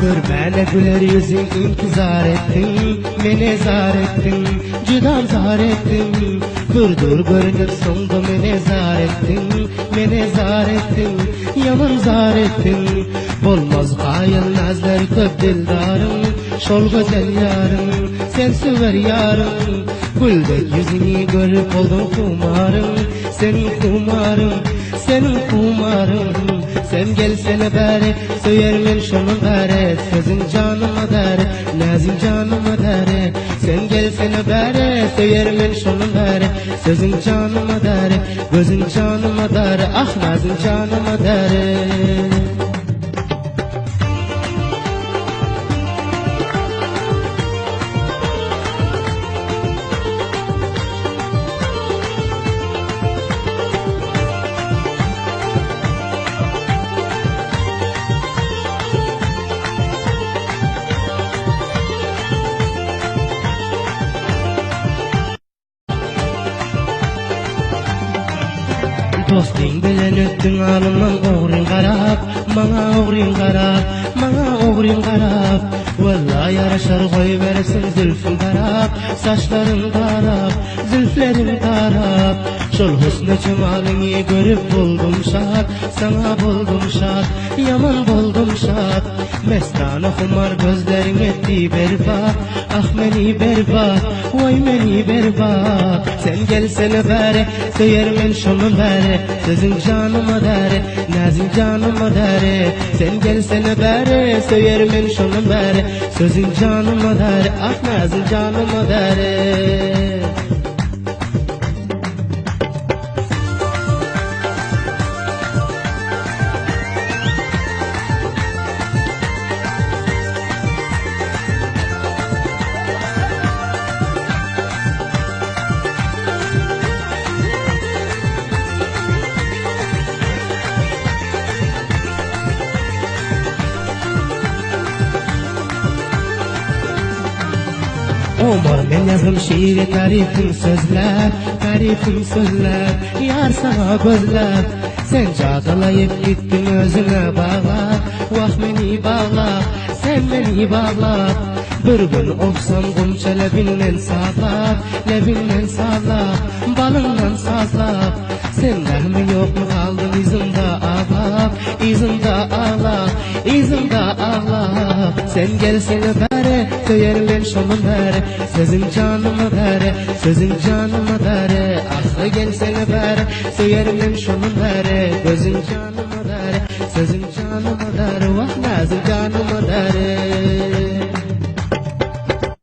Görmene güler yüzün intizar ettim, mene zar ettim, cüdam zar ettim. Dur görünür sonda mene zar ettim, mene zar ettim, yaman zar ettim. Olmaz hayal nazlar köp dildarım, şol güzel yarım, sen süver yarım. Güldek yüzünü görüp oldum kumarım, senin kumarım, senin kumarım. Sen gelsene bari, söyermen şunun bari, sözün canıma deri, nazim canıma deri. Sen gelsene bari, söyermen şunun bari, sözün canıma deri, gözün canıma deri, ah nazim canıma deri. Dosting bilen öttün alımdan oğrin qarab, mana oğrin qarab, mana oğrin qarab. Vallahi yaraşar koy versin zülfün qarab, saçların qarab, zülflerin qarab. Şol husna cemalini görüp buldum şad, sana buldum şad, yaman buldum şad. Mestana xumar gözlerin etti berbat, ah meni berbat, vay meni berbat. Sen gelsene bari, söyermen şunun bari, sözün canıma deri, nazim canıma deri. Sen gelsene bari, söyermen şunun bari, sözün canıma deri, ah nazim canıma deri. Omar men yazdım şiiri tarifim sözler, tarifim sözler. Yar sana gözler, sen cadalayıp gittin özüne bağla. Vah meni bağla, sen beni bağla. Bir gün oksam gumça lebinden sağlap, lebinden sağlap, balından sazlap. Sen rahmi yok mu kaldın izimde ağlap, izimde ağlap, izimde ağlap. Sen gelsene bari, söyermen şunun bari, sözün canıma bari, sözün canıma bari. Ah gelsene bari, söyermen şunun bari, gözün canıma bari, sözün canıma bari. Vah nazım canıma